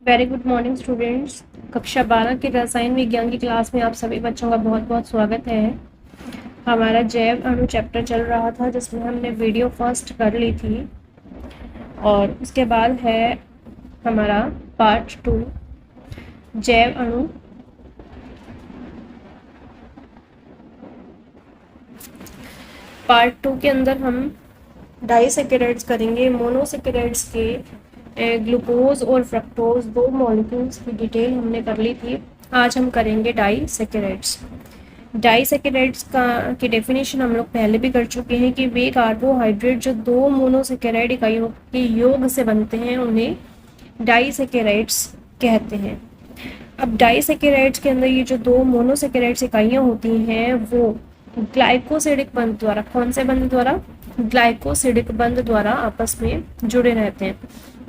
Very good morning students. कक्षा 12 की रसायन विज्ञान की क्लास में आप सभी बच्चों का बहुत बहुत स्वागत है। हमारा जैव अणु चैप्टर चल रहा था जिसमें हमने वीडियो फर्स्ट कर ली थी और उसके बाद है हमारा पार्ट 2 जैव अणु। पार्ट 2 के अंदर हम डाइसैकेराइड्स करेंगे। मोनोसैकेराइड्स के ग्लूकोज और फ्रक्टोज दो मॉलिक्यूल्स की डिटेल हमने कर ली थी। आज हम करेंगे डाइसैकेराइड्स। डाइसैकेराइड्स की डेफिनेशन हम लोग पहले भी कर चुके हैं कि वे कार्बोहाइड्रेट जो दो मोनोसैकेराइड इकाइयों के योग से बनते हैं उन्हें डाइसैकेराइड्स कहते हैं। अब डाइसैकेराइड्स के अंदर ये जो दो मोनोसैकेराइड्स इकाइयाँ होती हैं वो ग्लाइकोसिडिक बंध द्वारा, कौन से बंध द्वारा? ग्लाइकोसिडिक बंध द्वारा आपस में जुड़े रहते हैं।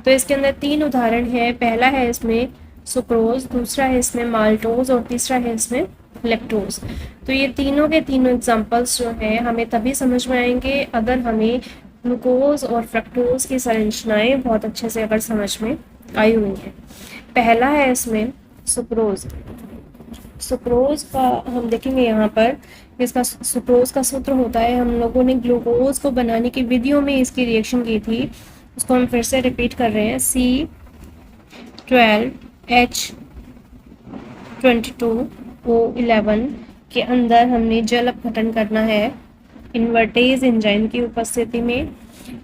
तो इसके अंदर तीन उदाहरण है। पहला है इसमें सुक्रोज, दूसरा है इसमें माल्टोज और तीसरा है इसमें लैक्टोज। तो ये तीनों के तीनों एग्जांपल्स जो हैं हमें तभी समझ में आएंगे अगर हमें ग्लूकोज और फ्रक्टोज की संरचनाएं बहुत अच्छे से अगर समझ में आई हुई हैं। पहला है इसमें सुक्रोज। सुक्रोज का हम देखेंगे यहाँ पर, इसका सुक्रोज का सूत्र होता है, हम लोगों ने ग्लूकोज को बनाने की विधियों में इसकी रिएक्शन की थी, उसको हम फिर से रिपीट कर रहे हैं। C12H22O11 के अंदर हमने जल अपघटन करना है इन्वर्टेज एंजाइम की उपस्थिति में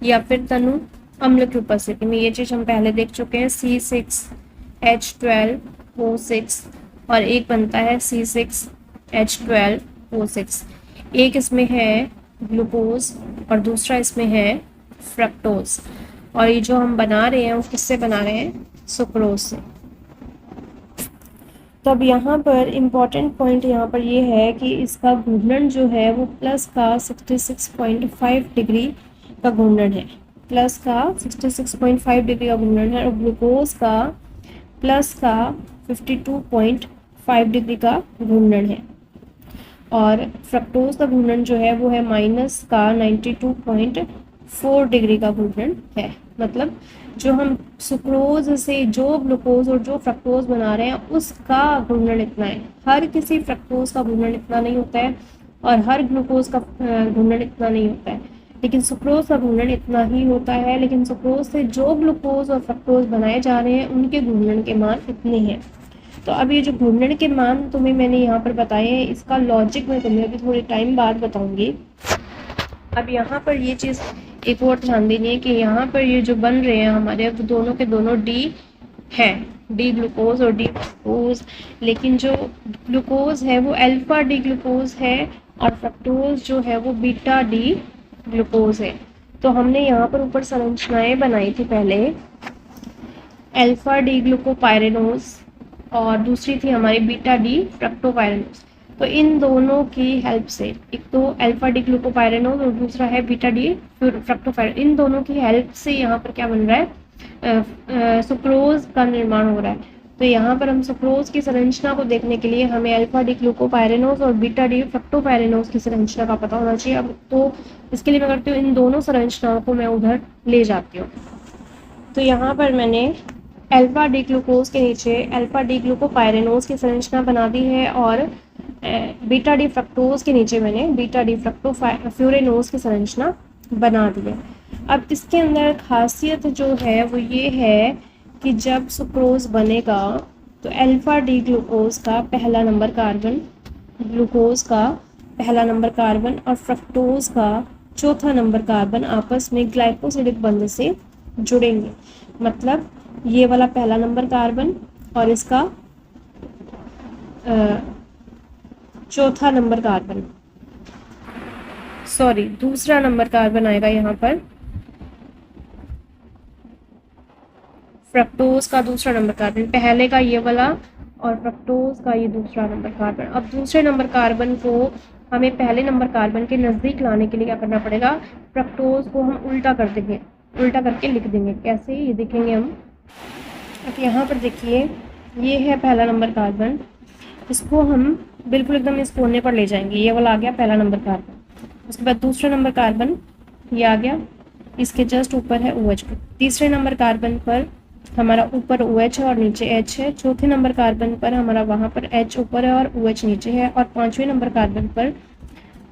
या फिर तनु अम्ल की उपस्थिति में। ये चीज़ हम पहले देख चुके हैं। C6H12O6 और एक बनता है C6H12O6। एक इसमें है ग्लूकोज और दूसरा इसमें है फ्रक्टोज। और ये जो हम बना रहे हैं वो किससे बना रहे हैं? सुक्रोज से। तो अब यहाँ पर इम्पॉर्टेंट पॉइंट यहाँ पर ये है कि इसका घूर्णन जो है वो प्लस का 66.5 डिग्री का घूर्णन है। प्लस का 66.5 डिग्री का घूर्णन है और ग्लूकोज का प्लस का 52.5 डिग्री का घूर्णन है और फ्रक्टोज का घूर्णन जो है वो है माइनस का 92.4 डिग्री का घूर्णन है। मतलब जो हम सुक्रोज से जो ग्लूकोज और जो फ्रक्टोज बना रहे हैं उसका घूर्णन इतना है। हर किसी फ्रक्टोज का घूर्णन इतना नहीं होता है और हर ग्लूकोज का घूर्णन इतना नहीं होता है, लेकिन सुक्रोज का घूर्णन इतना ही होता है। लेकिन सुक्रोज से जो ग्लूकोज और फ्रक्टोज बनाए जा रहे हैं उनके घूर्णन के मान इतने हैं। तो अब ये जो घूर्णन के मान तुम्हें मैंने यहाँ पर बताए हैं, इसका लॉजिक मैं तुम्हें अभी थोड़े टाइम बाद बताऊंगी। अब यहाँ पर ये चीज़ एक और ध्यान देनी है कि यहाँ पर ये जो बन रहे हैं हमारे, अब दोनों के दोनों डी है, डी ग्लूकोज और डी फ्रक्टोज। लेकिन जो ग्लूकोज है वो अल्फा डी ग्लूकोज है और फ्रक्टोज जो है वो बीटा डी ग्लूकोज है। तो हमने यहाँ पर ऊपर संरचनाएं बनाई थी पहले, अल्फा डी ग्लूकोपाइरेनोज और दूसरी थी हमारी बीटा डी फ्रक्टोपाइरेनोज। तो इन दोनों की हेल्प से, एक तो अल्फा डी ग्लूकोपाइरेनोज और दूसरा है बीटा डी फ्रक्टोपाइरेनोज, इन दोनों की हेल्प से यहाँ पर क्या बन रहा है? सुक्रोज का निर्माण हो रहा है। तो यहाँ पर हम सुक्रोज की संरचना को देखने के लिए हमें अल्फा डी ग्लूकोपाइरेनोज और बीटा डी फ्रक्टोपाइरेनोज की संरचना का पता होना चाहिए। अब तो इसके लिए मैं करती हूँ, इन दोनों संरचनाओं को मैं उधर ले जाती हूँ। तो यहाँ पर मैंने अल्फा डी ग्लूकोज के नीचे अल्फा डी ग्लूकोपाइरेनोज की संरचना बना दी है और बीटा डी फ्रक्टोज के नीचे मैंने बीटा डी फ्रक्टोफ्यूरेनोज की संरचना बना दी है। अब इसके अंदर खासियत जो है वो ये है कि जब सुक्रोज बनेगा तो अल्फा डी ग्लूकोज का पहला नंबर कार्बन, ग्लूकोज का पहला नंबर कार्बन और फ्रक्टोज का चौथा नंबर कार्बन आपस में ग्लाइकोसिडिक बंध से जुड़ेंगे। मतलब ये वाला पहला नंबर कार्बन और इसका चौथा नंबर कार्बन, सॉरी दूसरा नंबर कार्बन आएगा यहाँ पर, फ्रक्टोज का दूसरा नंबर कार्बन, पहले का ये वाला और फ्रक्टोज का ये दूसरा नंबर कार्बन। अब दूसरे नंबर कार्बन को हमें पहले नंबर कार्बन के नज़दीक लाने के लिए क्या करना पड़ेगा? फ्रक्टोज को हम उल्टा कर देंगे, उल्टा करके लिख देंगे। कैसे ये देखेंगे हम। अब यहाँ पर देखिए ये है पहला नंबर कार्बन, इसको हम बिल्कुल एकदम इस कोने पर ले जाएंगे। ये वाला आ गया पहला नंबर कार्बन। उसके बाद दूसरा नंबर कार्बन ये आ गया, इसके जस्ट ऊपर है OH ग्रुप। तीसरे नंबर कार्बन पर हमारा ऊपर OH है और नीचे H है। चौथे नंबर कार्बन पर हमारा वहाँ पर H ऊपर है और OH नीचे है। और पांचवें नंबर कार्बन पर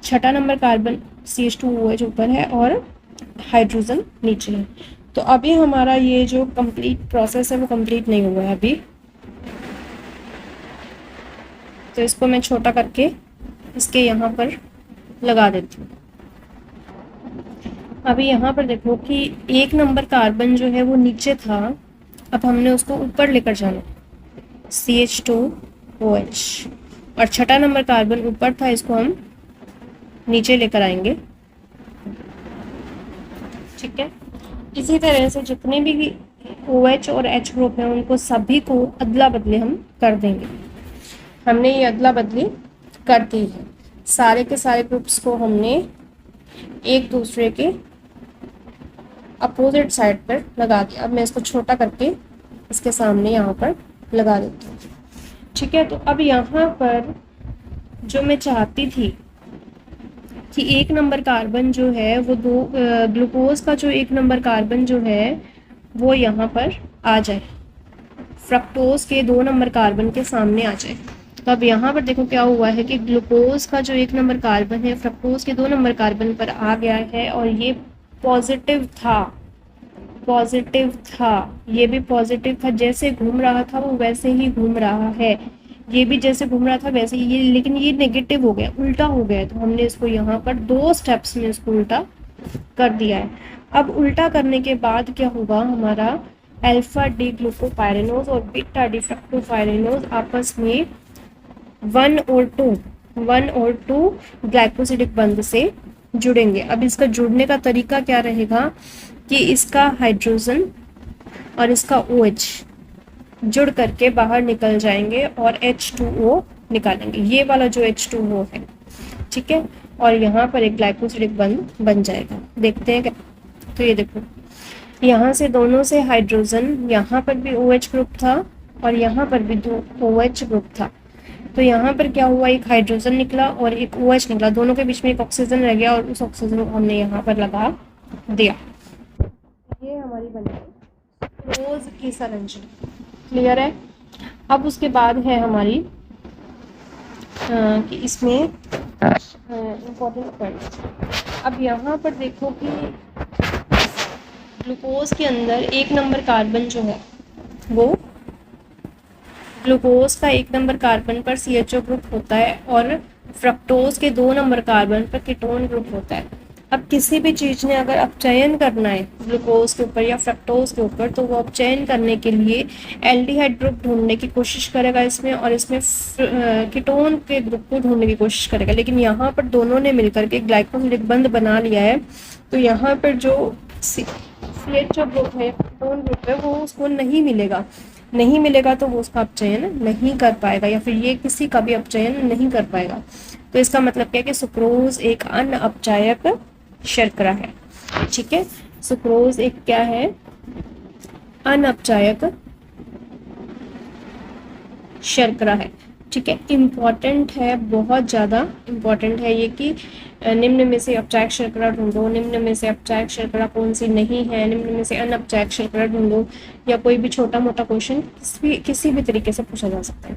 छठा नंबर कार्बन CH2OH ऊपर है और हाइड्रोजन नीचे है। तो अभी हमारा ये जो कंप्लीट प्रोसेस है वो कंप्लीट नहीं हुआ है अभी, तो इसको मैं छोटा करके इसके यहाँ पर लगा देती हूँ। अभी यहाँ पर देखो कि एक नंबर कार्बन जो है वो नीचे था, अब हमने उसको ऊपर लेकर जाना, CH2OH, और छठा नंबर कार्बन ऊपर था, इसको हम नीचे लेकर आएंगे। ठीक है, इसी तरह से जितने भी OH और H ग्रुप हैं उनको सभी को अदला बदली हम कर देंगे। हमने ये अदला बदली कर दी है, सारे के सारे ग्रुप्स को हमने एक दूसरे के अपोजिट साइड पर लगा दिया। अब मैं इसको छोटा करके इसके सामने यहाँ पर लगा देती हूँ। ठीक है, तो अब यहाँ पर जो मैं चाहती थी कि एक नंबर कार्बन जो है वो ग्लूकोज का जो एक नंबर कार्बन जो है वो यहाँ पर आ जाए, फ्रक्टोज के 2 नंबर कार्बन के सामने आ जाए। तो अब यहाँ पर देखो क्या हुआ है कि ग्लूकोज का जो 1 नंबर कार्बन है फ्रक्टोज के 2 नंबर कार्बन पर आ गया है, और ये पॉजिटिव था, ये भी पॉजिटिव था, जैसे घूम रहा था वो वैसे ही घूम रहा है, ये भी जैसे घूम रहा था वैसे ही, ये लेकिन ये नेगेटिव हो गया, उल्टा हो गया। तो हमने इसको यहाँ पर 2 स्टेप्स में इसको उल्टा कर दिया है। अब उल्टा करने के बाद क्या होगा, हमारा अल्फा डी ग्लूकोपाइरेनोज और बीटा डी फ्रक्टोपाइरेनोज आपस में 1 और 2 ग्लाइकोसिडिक बंध से जुड़ेंगे। अब इसका जुड़ने का तरीका क्या रहेगा कि इसका हाइड्रोजन और इसका OH जुड़ करके बाहर निकल जाएंगे और H2O निकालेंगे, ये वाला जो H2O है। ठीक है, और यहाँ पर एक ग्लाइकोसिडिक बंध बन जाएगा। देखते हैं क्या, तो ये देखो यहाँ से दोनों से हाइड्रोजन, यहाँ पर भी OH ग्रुप था और यहाँ पर भी 2 OH ग्रुप था। तो यहाँ पर क्या हुआ, एक हाइड्रोजन निकला और एक OH निकला, दोनों के बीच में एक ऑक्सीजन रह गया और उस ऑक्सीजन को हमने यहाँ पर लगा दिया। ये हमारी बन गई रोज की संरचना। क्लियर है। अब उसके बाद है हमारी कि इसमें इम्पोर्टेंट पॉइंट। अब यहाँ पर देखो कि ग्लूकोज के अंदर 1 नंबर कार्बन जो है वो ग्लूकोज का 1 नंबर कार्बन पर CHO ग्रुप होता है और फ्रक्टोज के 2 नंबर कार्बन पर कीटोन ग्रुप होता है। अब किसी भी चीज़ ने अगर अपचयन करना है ग्लूकोज के ऊपर या फ्रक्टोज के ऊपर, तो वो अपचयन करने के लिए एल्डिहाइड ग्रुप ढूंढने की कोशिश करेगा इसमें, और इसमें कीटोन के ग्रुप को ढूंढने की कोशिश करेगा। लेकिन यहाँ पर दोनों ने मिलकर के ग्लाइकोसिडिक बंध बना लिया है, तो यहाँ पर जो CHO ग्रुप है, कीटोन ग्रुप है, वो उसको नहीं मिलेगा तो वो उसका अपचयन नहीं कर पाएगा, या फिर ये किसी का भी अपचयन नहीं कर पाएगा। तो इसका मतलब क्या है कि सुक्रोज एक अनअपचायक शर्करा है। ठीक है, सुक्रोज एक क्या है, अनअपचायक शर्करा है। ठीक है, इम्पॉर्टेंट है, बहुत ज़्यादा इम्पॉर्टेंट है ये कि निम्न में से अपचायक शर्करा ढूंढो, निम्न में से अपचायक शर्करा कौन सी नहीं है, निम्न में से अनअपचायक शर्करा ढूंढो, या कोई भी छोटा मोटा क्वेश्चन किसी भी तरीके से पूछा जा सकता है।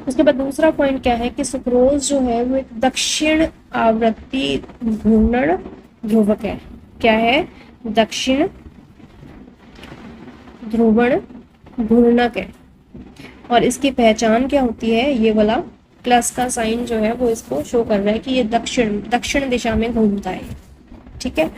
उसके बाद दूसरा पॉइंट क्या है कि सुक्रोज जो है वो एक दक्षिण आवृत्ति घूर्णन ध्रुवक है। क्या है, दक्षिण ध्रुवण घूर्णक है, और इसकी पहचान क्या होती है, ये वाला प्लस का साइन जो है वो इसको शो कर रहा है कि ये दक्षिण दिशा में घूमता है। ठीक है,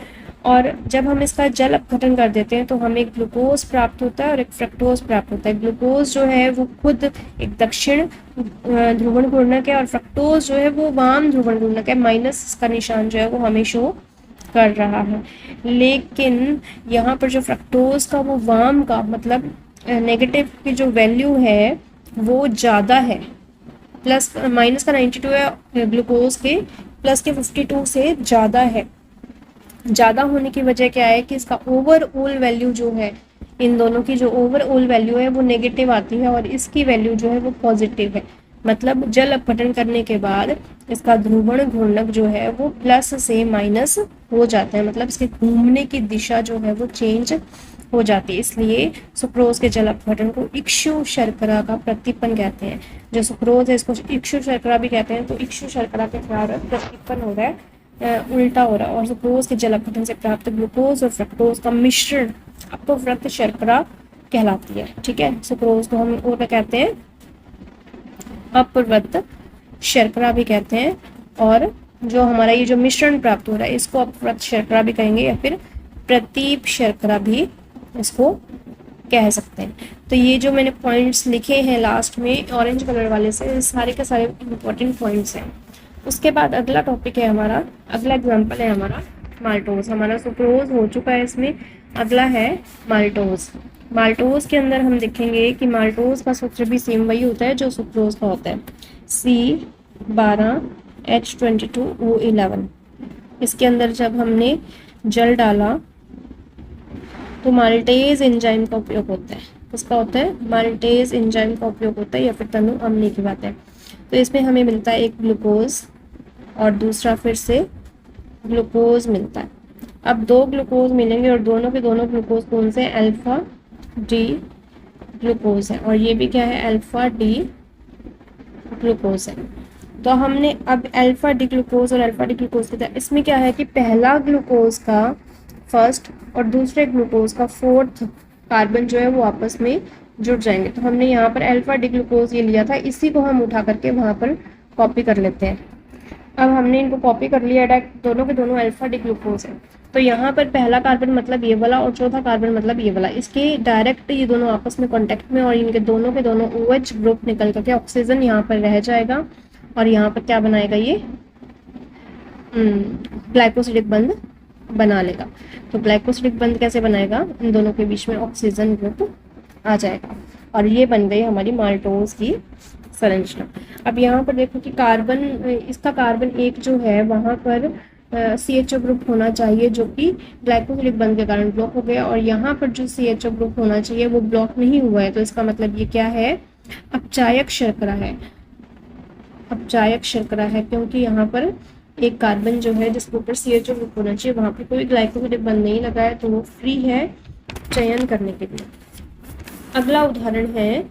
और जब हम इसका जल अपघटन कर देते हैं तो हमें ग्लूकोज प्राप्त होता है और एक फ्रक्टोज प्राप्त होता है। ग्लूकोज जो है वो खुद एक दक्षिण ध्रुवण घूर्णक है और फ्रक्टोज जो है वो वाम ध्रुवण घूर्णक है। माइनस का निशान जो है वो हमें शो कर रहा है, लेकिन यहाँ पर जो फ्रक्टोज का वो वाम का मतलब नेगेटिव की जो वैल्यू है वो ज़्यादा है, प्लस माइनस का 92 है ग्लूकोज के, प्लस के 52 से ज़्यादा है। ज़्यादा होने की वजह क्या है कि इसका ओवरऑल वैल्यू जो है, इन दोनों की जो ओवरऑल वैल्यू है वो नेगेटिव आती है और इसकी वैल्यू जो है वो पॉजिटिव है। मतलब जल अपघटन करने के बाद इसका ध्रुवण घूर्णक जो है वो प्लस से माइनस हो जाता है, मतलब इसके घूमने की दिशा जो है वो चेंज हो जाती है, इसलिए सुक्रोज के जल अपघटन को इक्षु शर्करा का प्रतीपन कहते हैं। जो सुक्रोज है इसको इक्षु शर्करा भी कहते हैं। तो इक्षु शर्करा के कारण प्रतीपन हो रहा है, उल्टा हो रहा है, और सुक्रोज के जल अपघटन से प्राप्त ग्लूकोज और फ्रक्टोज का मिश्रण अपवृत शर्करा कहलाती है। ठीक है, सुक्रोज को हम और क्या कहते हैं, अपवृत शर्करा भी कहते हैं, और जो हमारा ये जो मिश्रण प्राप्त हो रहा है इसको अपवृत शर्करा भी कहेंगे, या फिर प्रतीप शर्करा भी इसको कह सकते हैं। तो ये जो मैंने पॉइंट्स लिखे हैं लास्ट में ऑरेंज कलर वाले से, सारे के सारे इंपॉर्टेंट पॉइंट्स हैं। उसके बाद अगला टॉपिक है हमारा, अगला एग्जांपल है हमारा माल्टोज। हमारा सुक्रोज हो चुका है, इसमें अगला है माल्टोज। माल्टोज के अंदर हम देखेंगे कि माल्टोज का सूत्र भी सेम वही होता है जो सुक्रोज का होता है, C12H22O11। इसके अंदर जब हमने जल डाला तो माल्टेज एंजाइम का उपयोग होता है। किसका होता है, माल्टेज एंजाइम का उपयोग होता है, या फिर तनु अम्ल की बात है। तो इसमें हमें मिलता है एक ग्लूकोज और दूसरा फिर से ग्लूकोज मिलता है। अब दो ग्लूकोज मिलेंगे और दोनों के दोनों ग्लूकोज कौन से, अल्फा डी ग्लूकोज है, और ये भी क्या है, अल्फा डी ग्लूकोज है। तो हमने अब अल्फा डी ग्लूकोज और अल्फा डी ग्लूकोज के साथ इसमें क्या है कि पहला ग्लूकोज का फर्स्ट और दूसरे ग्लूकोज का फोर्थ कार्बन जो है वो आपस में जुड़ जाएंगे। तो हमने यहाँ पर अल्फा डी ग्लूकोज ये लिया था, इसी को हम उठा करके वहाँ पर कॉपी कर लेते हैं। अब हमने इनको कॉपी कर लिया, डायरेक्ट दोनों के दोनों अल्फा डी ग्लूकोज है। तो यहाँ पर पहला कार्बन मतलब ये वाला और चौथा कार्बन मतलब ये वाला, इसके डायरेक्ट ये दोनों आपस में कॉन्टेक्ट में, और इनके दोनों के दोनों OH ग्रुप निकल करके ऑक्सीजन यहाँ पर रह जाएगा, और यहाँ पर क्या बनाएगा, ये ग्लाइकोसिडिक बंध बना लेगा। तो ग्लाइकोसिडिक बंध कैसे बनाएगा, इन दोनों के बीच में ऑक्सीजन ग्रुप आ जाएगा, और ये बन गई हमारी माल्टोज की संरचना। अब यहाँ पर देखो कि कार्बन, इसका कार्बन एक जो है वहाँ पर CHO ग्रुप होना चाहिए, जो कि ग्लाइकोसिडिक बंध के कारण ब्लॉक हो गया, और यहाँ पर जो CHO ग्रुप होना चाहिए वो ब्लॉक नहीं हुआ है। तो इसका मतलब ये क्या है, अपचायक शर्करा है, अपचायक शर्करा है, क्योंकि यहाँ पर एक कार्बन जो है जिसके ऊपर CHO ग्रुप होना चाहिए वहाँ पर कोई ग्लाइकोसिडिक बंध नहीं लगा है, तो वो फ्री है चयन करने के लिए। अगला उदाहरण है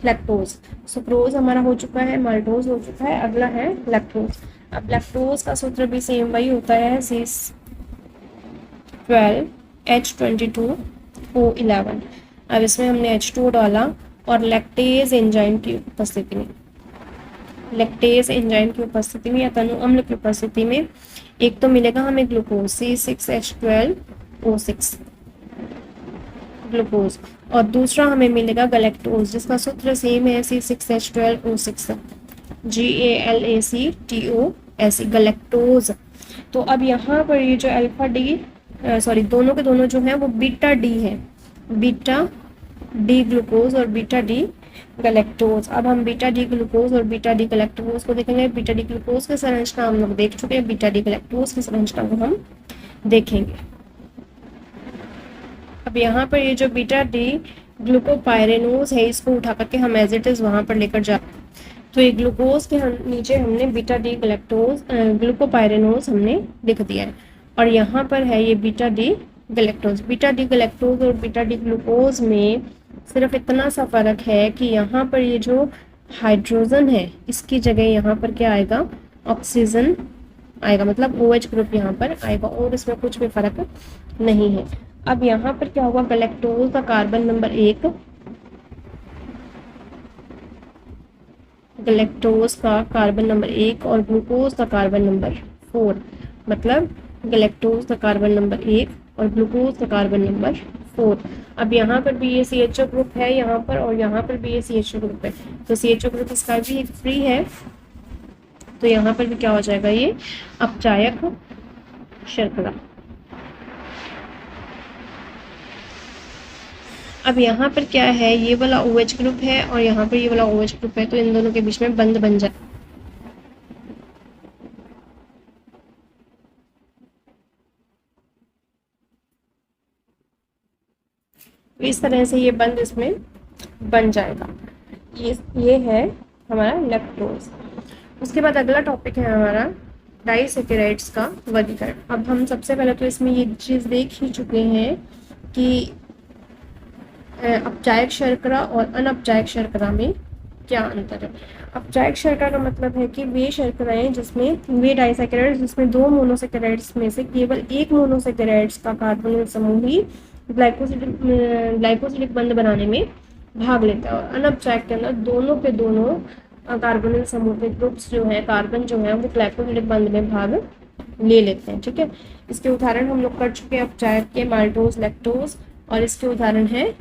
लैक्टोज। सुक्रोज हमारा हो चुका है, माल्टोज हो चुका है, अगला है लैक्टोज। अब लैक्टोज का सूत्र भी सेम वही होता है, C12H22O11। अब इसमें हमने H2 डाला, और लैक्टेज एंजाइम की उपस्थिति में, लैक्टेज एंजाइम की उपस्थिति में या तनु अम्ल की उपस्थिति में एक तो मिलेगा हमें ग्लूकोज C6H12O6 ग्लूकोज, और दूसरा हमें मिलेगा गैलेक्टोज जिसका सूत्र सेम है C6H12O6 GALACTOS गैलेक्टोज। तो अब यहाँ पर ये जो अल्फा डी दोनों के दोनों जो हैं वो बीटा डी है, बीटा डी ग्लूकोज और बीटा डी गैलेक्टोज। अब हम बीटा डी ग्लूकोज और बीटा डी गैलेक्टोज को देखेंगे। बीटा डी ग्लूकोज की संरचना हम लोग देख चुके हैं, बीटा डी गैलेक्टोज की संरचना को हम देखेंगे। अब यहाँ पर ये जो बीटा डी ग्लूकोपाइरेनोज है इसको उठा करके हम एज इट इज वहाँ पर लेकर जाते हैं। तो ये ग्लूकोज के नीचे हमने बीटा डी ग्लूकोपाइरेनोज हमने लिख दिया है, और यहाँ पर है ये beta D galactose. Beta D galactose और बीटा डी ग्लूकोज में सिर्फ इतना सा फर्क है कि यहाँ पर ये जो हाइड्रोजन है इसकी जगह यहाँ पर क्या आएगा, ऑक्सीजन आएगा, मतलब OH ग्रुप यहाँ पर आएगा, और इसमें कुछ भी फर्क नहीं है। अब यहाँ पर क्या होगा, गैलेक्टोज का कार्बन नंबर 1, गैलेक्टोज का कार्बन नंबर 1 और ग्लूकोज का कार्बन नंबर 4, मतलब गैलेक्टोज का कार्बन नंबर 1 और ग्लूकोज का कार्बन नंबर 4। अब यहाँ पर भी ये CHO ग्रुप है यहाँ पर, और यहाँ पर भी ये CHO ग्रुप है, तो CHO ग्रुप इसका भी एक फ्री है, तो यहाँ पर भी क्या हो जाएगा, ये अपचायक शर्करा। अब यहाँ पर क्या है, ये वाला OH ग्रुप है और यहाँ पर ये वाला OH ग्रुप है, तो इन दोनों के बीच में बंध बन जाए। इस तरह से ये बंध इसमें बन जाएगा। ये है हमारा लैक्टोज। उसके बाद अगला टॉपिक है हमारा डाइसैकेराइड्स का वर्गीकरण। अब हम सबसे पहले तो इसमें ये चीज़ देख ही चुके हैं कि अपचायक शर्करा और अनअपचायक शर्करा में क्या अंतर है। अपचायक शर्करा का मतलब है कि वे शर्कराएं जिसमें वे डाइसैकेराइड्स जिसमें दो मोनोसैकेराइड्स में से केवल एक मोनोसैकेराइड्स का कार्बोनिल समूह ही ग्लाइकोसिलिक बंध बनाने में भाग लेता है, और अनअपचायक के अंदर दोनों के दोनों कार्बोनिल समूह के ग्रुप्स जो है, कार्बन जो है, वो ग्लाइकोसिलिक बंध में भाग ले लेते हैं। ठीक है, इसके उदाहरण हम लोग कर चुके हैं अपचायक के, माल्टोज, लैक्टोज, और इसके उदाहरण है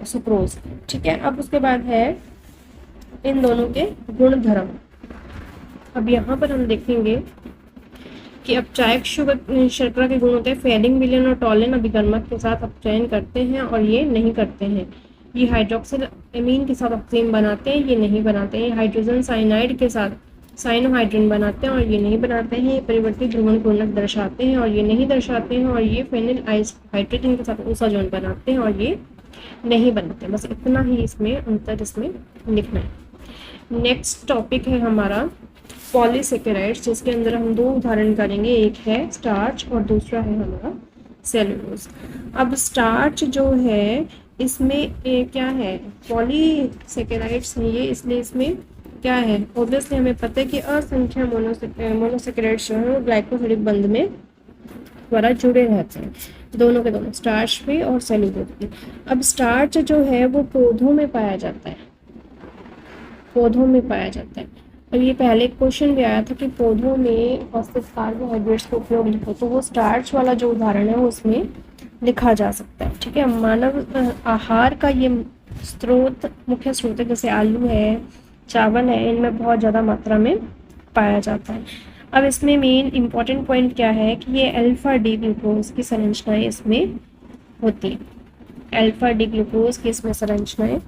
सुक्रोज। ठीक है, अब उसके बाद है इन दोनों के गुणधर्म। अब यहाँ पर हम देखेंगे कि अपचायक शर्करा के गुण होते हैं फेलिंग, विलेन और टॉलिन अभिकर्मक के साथ अपचयन करते हैं और ये नहीं करते हैं। ये हाइड्रोक्सिल एमीन के साथ ऑक्सीजन बनाते हैं, ये नहीं बनाते हैं। हाइड्रोजन साइनाइड के साथ साइनोहाइड्रिन बनाते हैं और ये नहीं बनाते हैं। ये परिवर्तित ध्रुवण गुणक दर्शाते हैं और ये नहीं दर्शाते हैं। और ये फेनिल हाइड्रोजन के साथ ऊषा जोन बनाते हैं और ये नहीं बनाते। बस इतना ही इसमें अंतर इसमें लिखना है। नेक्स्ट टॉपिक है हमारा पॉलीसेकेराइड्स, जिसके अंदर हम दो उदाहरण करेंगे, एक है स्टार्च और दूसरा है हमारा सेलुलोज। अब स्टार्च जो है इसमें क्या है, पॉलीसेकेराइड्स है ये, इसलिए इसमें क्या है, ऑब्वियसली हमें पता है कि असंख्य मोनोसेकेराइड्स जो है वो ग्लाइकोसिलिक बंध में द्वारा जुड़े रहते हैं, दोनों के दोनों, स्टार्च भी और सेलुलोज भी। अब स्टार्च जो है वो पौधों में पाया जाता है, पौधों में पाया जाता है। और ये पहले क्वेश्चन भी आया था कि पौधों में उपस्थित कार्बोहाइड्रेट्स का उपयोग लिखो, तो वो स्टार्च वाला जो उदाहरण है वो उसमें लिखा जा सकता है। ठीक है, मानव आहार का ये स्रोत, मुख्य स्रोत है, जैसे आलू है, चावल है, इनमें बहुत ज़्यादा मात्रा में पाया जाता है। अब इसमें मेन इम्पॉर्टेंट पॉइंट क्या है कि ये अल्फा डी ग्लूकोज की संरचनाएं इसमें होती हैं, अल्फा डी ग्लूकोज की इसमें संरचनाएं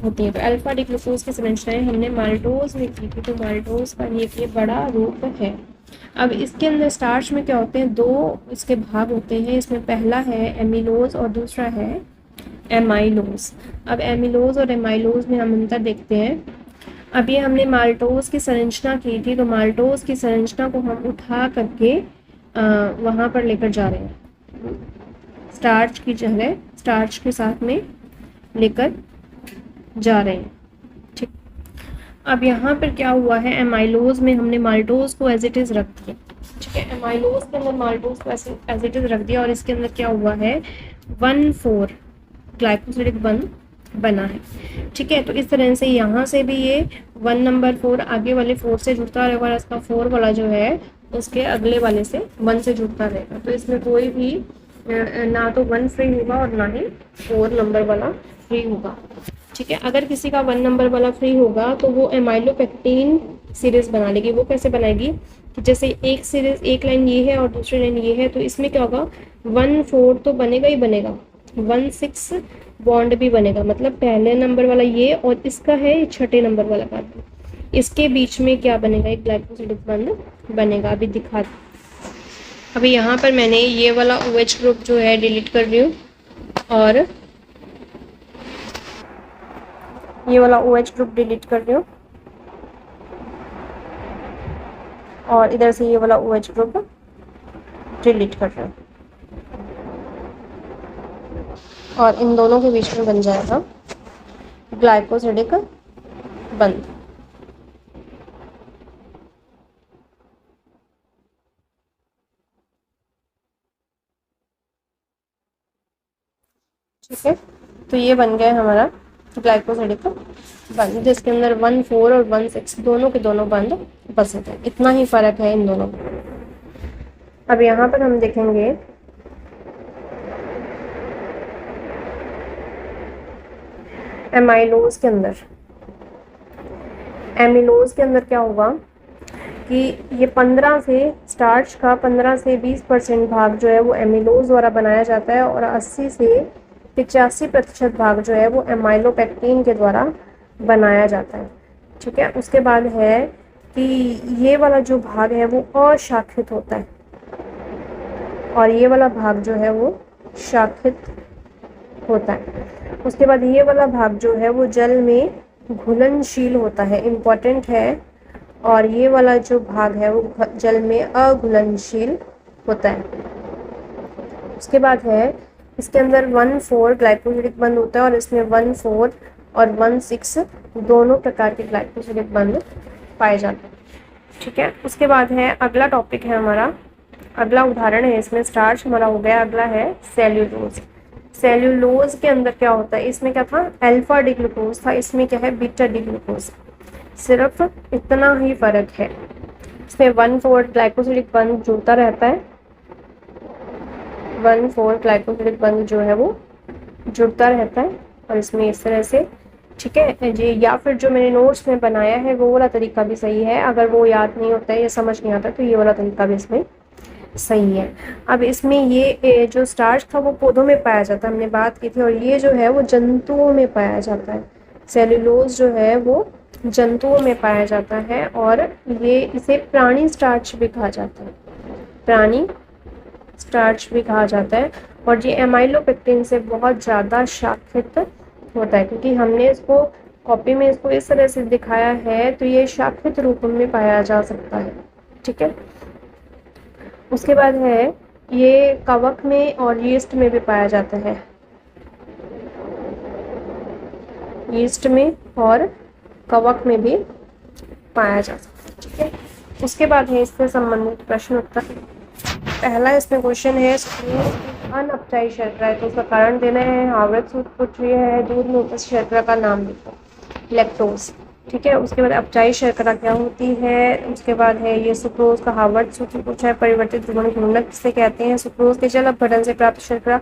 होती हैं। तो अल्फा डी ग्लूकोज की संरचनाएं हमने माल्टोज में की थी, तो माल्टोज का ये बड़ा रूप है। अब इसके अंदर स्टार्च में क्या होते हैं, दो इसके भाग होते हैं, इसमें पहला है एमिलोज और दूसरा है एमाइलोज। अब एमिलोज और एमाइलोज में हम अंतर देखते हैं। अब ये हमने माल्टोज की संरचना की थी, तो माल्टोज की संरचना को हम उठा करके वहाँ पर लेकर जा रहे हैं, स्टार्च की जगह स्टार्च के साथ में लेकर जा रहे हैं। ठीक, अब यहाँ पर क्या हुआ है, एमाइलोज में हमने माल्टोज को एज इट इज़ रख दिया। ठीक है, एमाइलोज के अंदर माल्टोज को एज इट इज़ रख दिया, और इसके अंदर क्या हुआ है, 1,4 ग्लाइकोसिलिक बंध बना है। ठीक है, तो इस तरह से यहाँ से भी ये 1 नंबर 4 आगे वाले 4 से जुड़ता रहेगा, और इसका 4 वाला जो है उसके अगले वाले से 1 से जुड़ता रहेगा। तो इसमें कोई भी ना तो 1 फ्री होगा और ना ही 4 नंबर वाला फ्री होगा। ठीक है, अगर किसी का 1 नंबर वाला फ्री होगा तो वो एमाइलोपेक्टिन सीरीज बना लेगी। वो कैसे बनाएगी कि जैसे एक सीरीज, एक लाइन ये है और दूसरी लाइन ये है, तो इसमें क्या होगा, 1,4 तो बनेगा ही बनेगा, 1,6 बॉन्ड भी बनेगा, मतलब पहले नंबर वाला ये और इसका है ये छठे नंबर वाला कार्बन, इसके बीच में क्या बनेगा, एक ग्लाइकोसिलिक बंध बनेगा। अभी दिखा, अभी यहाँ पर मैंने ये वाला OH ग्रुप जो है डिलीट कर रही हूँ, और ये वाला OH ग्रुप डिलीट कर रही हूँ, और इधर से ये वाला OH ग्रुप डिलीट कर रही हूँ, और इन दोनों के बीच में बन जाएगा ग्लाइकोसिलिक बंध। ठीक है, तो ये बन गया हमारा ग्लाइकोसिलिक बंध, जिसके अंदर 1,4 और 1,6 दोनों के दोनों बंध बसे थे। इतना ही फर्क है इन दोनों में। अब यहाँ पर हम देखेंगे एमाइलोज के अंदर, एमिलोज के अंदर क्या होगा कि ये 15 से, स्टार्च का 15 से 20% भाग जो है वो एमिलोज द्वारा बनाया जाता है, और 80 से 85% भाग जो है वो एमाइलोपेक्टिन के द्वारा बनाया जाता है। ठीक है, उसके बाद है कि ये वाला जो भाग है वो अशाखित होता है, और ये वाला भाग जो है वो शाखित होता है। उसके बाद ये वाला भाग जो है वो जल में घुलनशील होता है, इम्पॉर्टेंट है, और ये वाला जो भाग है वो जल में अघुलनशील होता है। उसके बाद है इसके अंदर 1,4 ग्लाइकोसिलिक बंध होता है और इसमें 1,4 और 1,6 दोनों प्रकार के ग्लाइकोसिलिक बंध पाए जाते हैं। ठीक है, उसके बाद है अगला टॉपिक है हमारा, अगला उदाहरण है इसमें स्टार्च हमारा हो गया। अगला है सेल्यूलोज। सेल्यूलोज के अंदर क्या होता है, इसमें क्या था, अल्फा डी ग्लूकोज था, इसमें क्या है, बीटा डी ग्लूकोज। सिर्फ इतना ही फर्क है, इसमें 1,4 ग्लाइकोसिलिक बंध जुड़ता रहता है, 1,4 ग्लाइकोसिलिक बंध जो है वो जुड़ता रहता है और इसमें इस तरह से। ठीक है जी, या फिर जो मैंने नोट्स में बनाया है वो वाला तरीका भी सही है, अगर वो याद नहीं होता है या समझ नहीं आता तो ये वाला तरीका भी इसमें सही है। अब इसमें ये जो स्टार्च था वो पौधों में पाया जाता है, हमने बात की थी, और ये जो है वो जंतुओं में पाया जाता है। सेल्यूलोज जो है वो जंतुओं में पाया जाता है और ये इसे प्राणी स्टार्च भी कहा जाता है, प्राणी स्टार्च भी कहा जाता है। और ये एमाइलोपेक्टिन से बहुत ज़्यादा शाखित होता है, क्योंकि हमने इसको कॉपी में इसको इस तरह से दिखाया है तो ये शाखित रूप में पाया जा सकता है। ठीक है, उसके बाद है ये कवक में और यीस्ट में भी पाया जाता है, यीस्ट में और कवक में भी पाया जा सकता है। ठीक है, उसके बाद है इससे संबंधित प्रश्न उत्तर। पहला इसमें क्वेश्चन है अनअपचाई शर्करा है तो उसका कारण देना है, हार्वर्ड सूत्र पूछ रही है, दूध में उपस्थित शर्करा का नाम लिखो, लैक्टोज। ठीक है, उसके बाद अपचाई शर्करा क्या होती है, उसके बाद है ये सुक्रोज का हार्वर्ड सूत्र पूछा है, परिवर्तित ध्रुवण घूर्णक किसे कहते हैं, सुक्रोज के जल अपघटन से प्राप्त शर्करा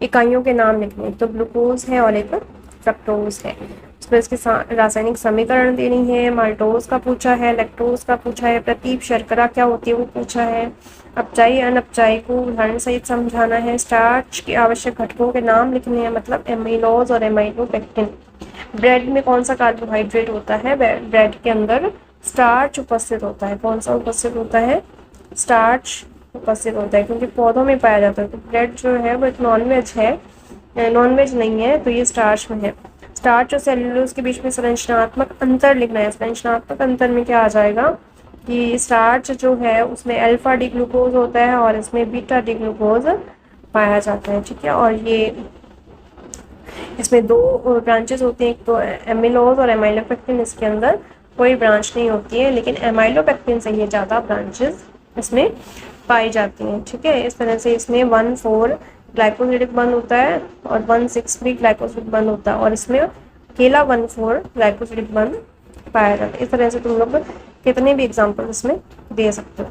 इकाइयों के नाम लिखने, तो ग्लूकोज है और एक फ्रक्टोज है। उसमें इसके रासायनिक समीकरण देनी है, माल्टोज का पूछा है, लैक्टोज का पूछा है, प्रतीप शर्करा क्या होती है वो पूछा है, अपचाई अनअपचाई को उदाहरण सहित समझाना है, स्टार्च के आवश्यक घटकों के नाम लिखने हैं, मतलब एमाइलोज और एमाइलोपेक्टिन। ब्रेड में कौन सा कार्बोहाइड्रेट होता है, ब्रेड के अंदर स्टार्च उपस्थित होता है, कौन सा उपस्थित होता है, स्टार्च उपस्थित होता है, क्योंकि पौधों में पाया जाता है। तो ब्रेड जो है वो एक नॉनवेज है, नॉनवेज नहीं है, तो ये स्टार्च में है। स्टार्च और सेल्यूलोज के बीच में संरचनात्मक अंतर लिखना है, संरचनात्मक अंतर में क्या आ जाएगा कि स्टार्च जो है उसमें अल्फा डी ग्लूकोज होता है और इसमें बीटा डी ग्लूकोज पाया जाता है। ठीक है, और ये इसमें दो ब्रांचेस होती हैं, एक तो एमिलोज और एमाइलोपेक्टिन, इसके अंदर कोई ब्रांच नहीं होती है, लेकिन एमाइलोपेक्टिन से ये ज़्यादा ब्रांचेस इसमें पाई जाती हैं। ठीक है, इस तरह से इसमें 1,4 ग्लाइकोसिलिक बंध होता है और 1,6 भी ग्लाइकोसिलिक बंध होता है और इसमें अकेला 1,4 ग्लाइकोसिलिक बंध पाया जाता है। इस तरह से तुम लोग कितने भी एग्जाम्पल इसमें दे सकते हो।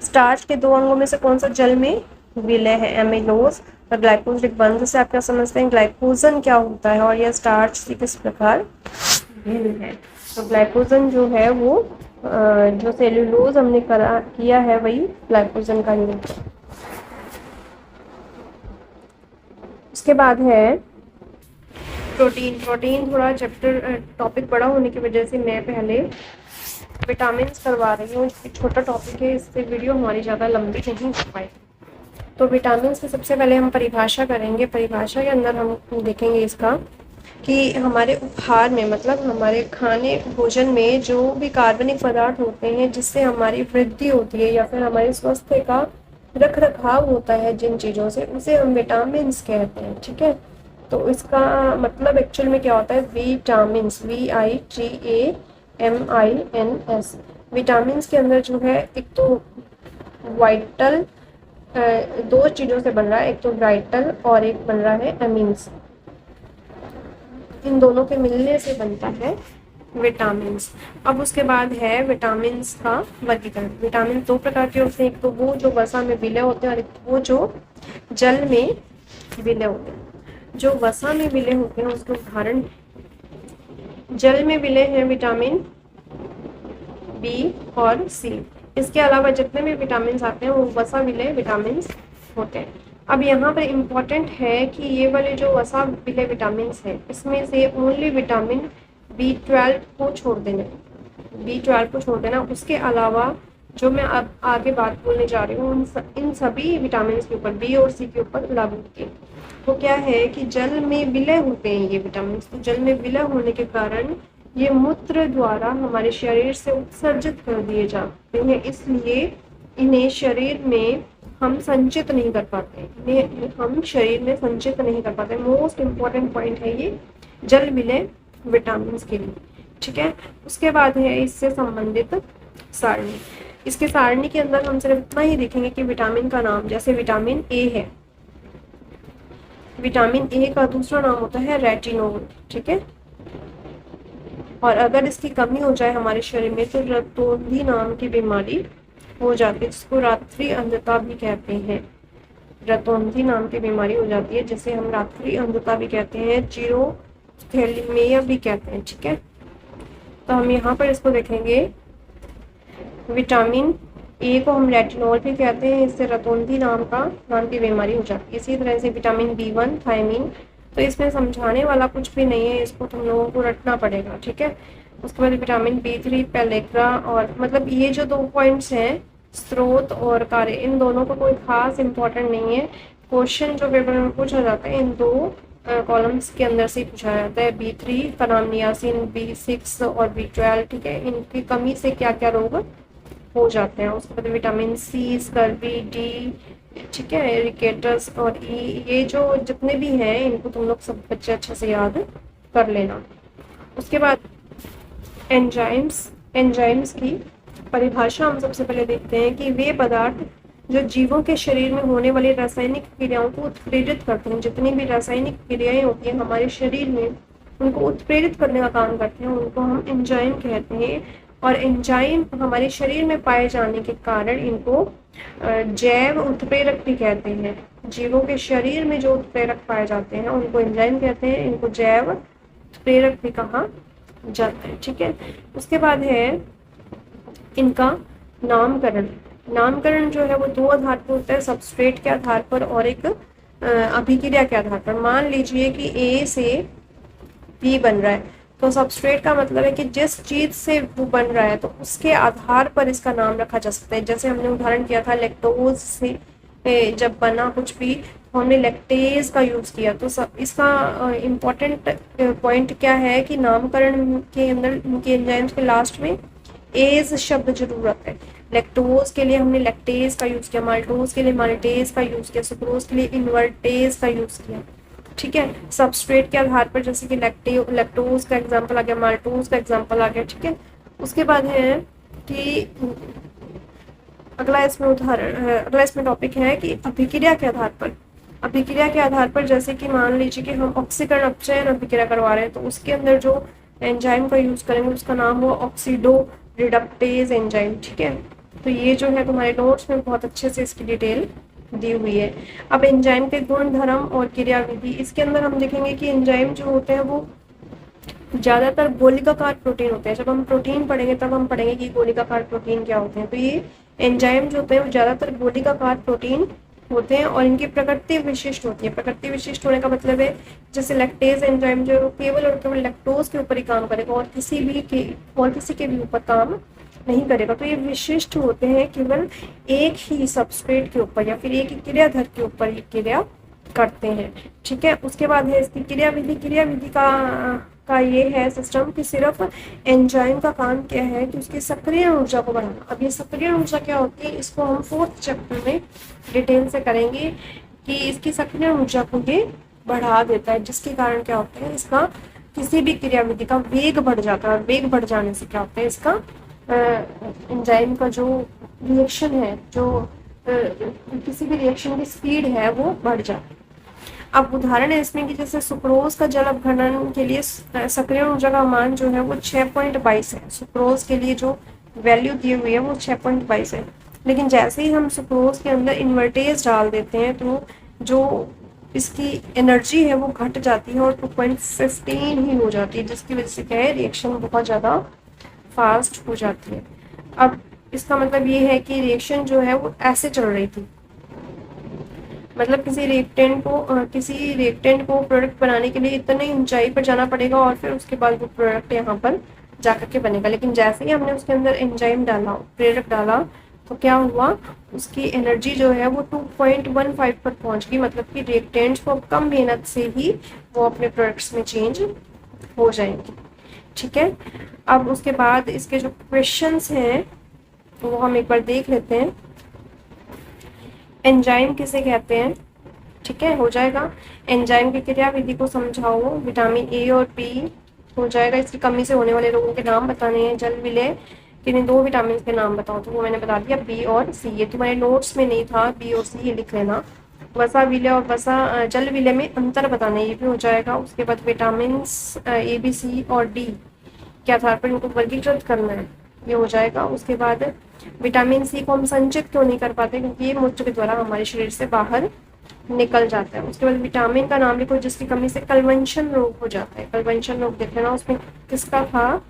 स्टार्च के दो अंगों में से कौन सा जल में विलय है, एमिलोज और ग्लाइकोसिलिक बंध से आप क्या समझते हैं, ग्लाइकोजन क्या होता है और यह स्टार्च से किस प्रकार भिन्न है। तो ग्लाइकोजन जो है वो जो सेल्यूलोज हमने किया है वही ग्लाइकोजन का ही होता है। उसके बाद है प्रोटीन। प्रोटीन थोड़ा चैप्टर टॉपिक बड़ा होने की वजह से मैं पहले विटामिन करवा रही हूँ, छोटा टॉपिक है, इससे वीडियो हमारी ज़्यादा लंबी नहीं हो पाई। तो विटामिन की सबसे पहले हम परिभाषा करेंगे। परिभाषा के अंदर हम देखेंगे इसका कि हमारे उपहार में, मतलब हमारे खाने भोजन में जो भी कार्बनिक पदार्थ होते हैं जिससे हमारी वृद्धि होती है या फिर हमारे स्वास्थ्य का रख रखाव होता है जिन चीज़ों से, उसे हम विटामिन कहते हैं। ठीक है, तो इसका मतलब एक्चुअल में क्या होता है, विटामिन, VITAMINS। विटामिन के अंदर जो है एक तो वाइटल, दो चीज़ों से बन रहा है, एक तो वाइटल और एक बन रहा है एमीन्स, इन दोनों के मिलने से बनता है विटामिन। अब उसके बाद है विटामिन का वर्गीकरण। विटामिन दो प्रकार के होते हैं, एक तो वो जो वसा में विलय होते हैं और एक वो जो जल में विलय होते हैं। जो वसा में विलय होते हैं उसके उदाहरण, जल में विलय है विटामिन बी और सी। इसके अलावा जितने भी विटामिन आते हैं वो वसा विलय विटामिन होते हैं। अब यहाँ पर इम्पॉर्टेंट है कि ये वाले जो वसा विलय विटामिन है इसमें से ओनली विटामिन B12 को छोड़ देना, B12 को छोड़ देना। उसके अलावा जो मैं अब आगे बात बोलने जा रही हूँ इन सभी विटामिन के ऊपर, बी और सी के ऊपर लागू होती है। वो क्या है कि जल में विलय होते हैं ये विटामिन, तो जल में विलय होने के कारण ये मूत्र द्वारा हमारे शरीर से उत्सर्जित कर दिए जाते हैं, इसलिए इन्हें शरीर में हम संचित नहीं कर पाते, इन्हें हम शरीर में संचित नहीं कर पाते। मोस्ट इम्पॉर्टेंट पॉइंट है ये जल विलय विटामिन के लिए, ठीक है। उसके बाद है इससे संबंधित सारणी। इसके सारणी के अंदर हम सिर्फ इतना ही देखेंगे कि विटामिन का नाम, जैसे विटामिन ए है, विटामिन ए का दूसरा नाम होता है रेटिनोल, ठीक है। और अगर इसकी कमी हो जाए हमारे शरीर में तो रतौंधी नाम की बीमारी हो जाती है, जिसको रात्रि अंधता भी कहते हैं। रतौंधी नाम की बीमारी हो जाती है जिसे हम रात्रि अंधता भी कहते हैं, जीरोथैलेमिया भी कहते हैं, ठीक है। तो हम यहाँ पर इसको देखेंगे, विटामिन ए को हम रेटिनॉल भी कहते हैं, इससे रतौंधी नाम की बीमारी हो जाती है। इसी तरह से विटामिन B1 थायमीन, तो इसमें समझाने वाला कुछ भी नहीं है, इसको तुम लोगों को रटना पड़ेगा, ठीक है। उसके बाद विटामिन B3 पेलेग्रा, और मतलब ये जो 2 पॉइंट्स हैं स्रोत और कार्य, इन दोनों का कोई खास इंपॉर्टेंट नहीं है। क्वेश्चन जो पेपर में पूछा जाता है इन 2 कॉलम्स के अंदर से पूछा जाता है। B3 का नाम नियासिन, B6 और B12, ठीक है। इनकी कमी से क्या क्या रोग हो जाते हैं। उसके बाद विटामिन सी, स्कर्वी, डी, ठीक है, रिकेटस और ई, ये जो जितने भी हैं इनको तुम लोग सब बच्चे अच्छे से याद कर लेना। उसके बाद एंजाइम्स की परिभाषा हम सबसे पहले देखते हैं कि वे पदार्थ जो जीवों के शरीर में होने वाली रासायनिक क्रियाओं को उत्प्रेरित करते हैं। जितनी भी रासायनिक क्रियाएं होती हैं हमारे शरीर में उनको उत्प्रेरित करने का काम करते हैं, उनको हम एंजाइम कहते हैं। और एंजाइम हमारे शरीर में पाए जाने के कारण इनको जैव उत्प्रेरक भी कहते हैं। जीवों के शरीर में जो उत्प्रेरक पाए जाते हैं उनको एंजाइम कहते हैं, इनको जैव उत्प्रेरक भी कहा जाता है, ठीक है। उसके बाद है इनका नामकरण। नामकरण जो है वो 2 आधार पर होता है, सबस्ट्रेट के आधार पर और एक अभिक्रिया के आधार पर। मान लीजिए कि ए से बी बन रहा है, तो सबस्ट्रेट का मतलब है कि जिस चीज से वो बन रहा है तो उसके आधार पर इसका नाम रखा जा सकता है। जैसे हमने उदाहरण किया था लैक्टोज से जब बना कुछ भी तो हमने लैक्टेज का यूज किया। तो सब इसका इम्पोर्टेंट पॉइंट क्या है कि नामकरण के अंदर इनके एंजाइम्स के लास्ट में एज शब्द जरूर आता है। लैक्टोज के लिए हमने लैक्टेज का यूज किया, माल्टोज के लिए माल्टेज का यूज किया, सुक्रोज के लिए इन्वर्टेज का यूज किया, ठीक है। सबस्ट्रेट के आधार पर जैसे कि लैक्टोज का एग्जांपल आ गया, माल्टोज का एग्जांपल आ गया, ठीक है। उसके बाद है कि अगला इसमें टॉपिक है कि अभिक्रिया के आधार पर। अभिक्रिया के आधार पर जैसे कि मान लीजिए कि हम ऑक्सीकरण अपचयन अभिक्रिया करवा रहे हैं तो उसके अंदर जो एंजाइम का यूज करेंगे उसका नाम हुआ ऑक्सीडो रिडक्टेज एंजाइम, ठीक है। तो ये जो है तुम्हारे नोट्स में बहुत अच्छे से इसकी डिटेल दी हुई है। अब एंजाइम के गुण धर्म और क्रियाविधि, इसके अंदर हम देखेंगे कि एंजाइम जो होते हैं वो ज्यादातर गोलिकाकार प्रोटीन होते हैं। जब हम प्रोटीन पढ़ेंगे तब हम पढ़ेंगे कि गोलिकाकार प्रोटीन क्या होते हैं। तो ये एंजाइम जो होते हैं वो ज्यादातर गोलिकाकार प्रोटीन होते हैं और इनकी प्रकृति विशिष्ट होती है। प्रकृति विशिष्ट होने का मतलब है जैसे लैक्टेज एंजाइम जो केवल और केवल लैक्टोज के ऊपर ही काम करेगा और किसी के भी ऊपर काम नहीं करेगा। तो ये विशिष्ट होते हैं, केवल एक ही सबस्ट्रेट के ऊपर या फिर एक ही क्रियाधर के ऊपर ये क्रिया करते हैं, ठीक है। उसके बाद है इसकी क्रियाविधि का ये है सिस्टम कि सिर्फ एंजाइम का काम क्या है कि उसकी सक्रिय ऊर्जा को बढ़ाना। अब ये सक्रिय ऊर्जा क्या होती है इसको हम 4th चैप्टर में डिटेल से करेंगे कि इसकी सक्रिय ऊर्जा को ये बढ़ा देता है, जिसके कारण क्या होता है इसका किसी भी क्रियाविधि का वेग बढ़ जाता है। और वेग बढ़ जाने से क्या होता है इसका एंजाइम का जो रिएक्शन है, जो किसी भी रिएक्शन की स्पीड है वो बढ़ जाती है। अब उदाहरण है इसमें कि जैसे सुक्रोज का जल अपघटन के लिए सक्रिय ऊर्जा का मान जो है वो 6.22 है। सुक्रोज के लिए जो वैल्यू दी हुई है वो 6.22 है। लेकिन जैसे ही हम सुक्रोज के अंदर इन्वर्टेज डाल देते हैं तो जो इसकी एनर्जी है वो घट जाती है और 2.15 ही हो जाती है, जिसकी वजह से क्या है रिएक्शन बहुत ज़्यादा फास्ट हो जाती है। अब इसका मतलब ये है कि रिएक्शन जो है वो ऐसे चल रही थी, मतलब किसी रिएक्टेंट को प्रोडक्ट बनाने के लिए इतनी ऊंचाई पर जाना पड़ेगा और फिर उसके बाद वो प्रोडक्ट यहाँ पर जाकर के बनेगा। लेकिन जैसे ही हमने उसके अंदर एंजाइम डाला, प्रेरक डाला, तो क्या हुआ उसकी एनर्जी जो है वो 2.15 पर पहुंच गई। मतलब कि रिएक्टेंट्स को कम मेहनत से ही वो अपने प्रोडक्ट्स में चेंज हो जाएंगे, ठीक है। अब उसके बाद इसके जो क्वेश्चंस हैं वो हम एक बार देख लेते हैं। एंजाइम किसे कहते हैं, ठीक है, हो जाएगा। एंजाइम की क्रियाविधि को समझाओ, विटामिन ए और बी हो जाएगा। इसकी कमी से होने वाले रोगों के नाम बताने हैं। जल विलय किन्हीं 2 विटामिन के नाम बताओ, तो वो मैंने बता दिया, बी और सी। ये तुम्हारे नोट्स में नहीं था, बी और सी ये लिख लेना। वसा विलय और वसा जल विलय में अंतर बताना, ये भी हो जाएगा। उसके बाद विटामिन ए बी सी और डी क्या था, फिर इनको वर्गीकृत करना है, ये हो जाएगा। उसके बाद विटामिन सी को हम संचित क्यों नहीं कर पाते, क्योंकि ये मूत्र के द्वारा हमारे शरीर से बाहर निकल जाता है। उसके बाद विटामिन का नाम लिखो जिसकी कमी से कलवंशन रोग हो जाता है। कलवंशन रोग देख लेना, उसमें किसका था,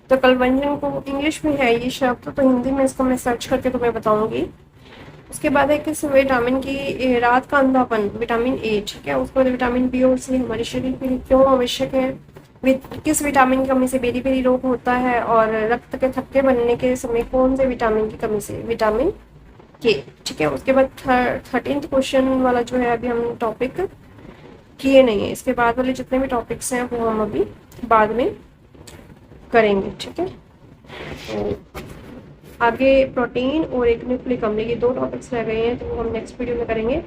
तो कलवंशन को इंग्लिश में है ये शब्द, तो हिंदी में इसको मैं सर्च करके तुम्हें बताऊंगी। उसके बाद है किस विटामिन की रात का अंधापन, विटामिन ए, ठीक है। उसके बाद विटामिन बी और सी हमारे शरीर के लिए क्यों आवश्यक है, किस विटामिन की कमी से बेरी बेरी रोग होता है, और रक्त के थक्के बनने के समय कौन से विटामिन की कमी से, विटामिन के, ठीक है। उसके बाद 13th क्वेश्चन वाला जो है अभी हम टॉपिक किए नहीं है, इसके बाद वाले जितने भी टॉपिक्स हैं वो हम अभी बाद में करेंगे, ठीक है। तो आगे प्रोटीन और एक न्यूक्लिक अम्ल, ये 2 टॉपिक्स रह गए हैं, तो वो हम नेक्स्ट वीडियो में करेंगे।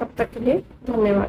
तब तक के लिए धन्यवाद।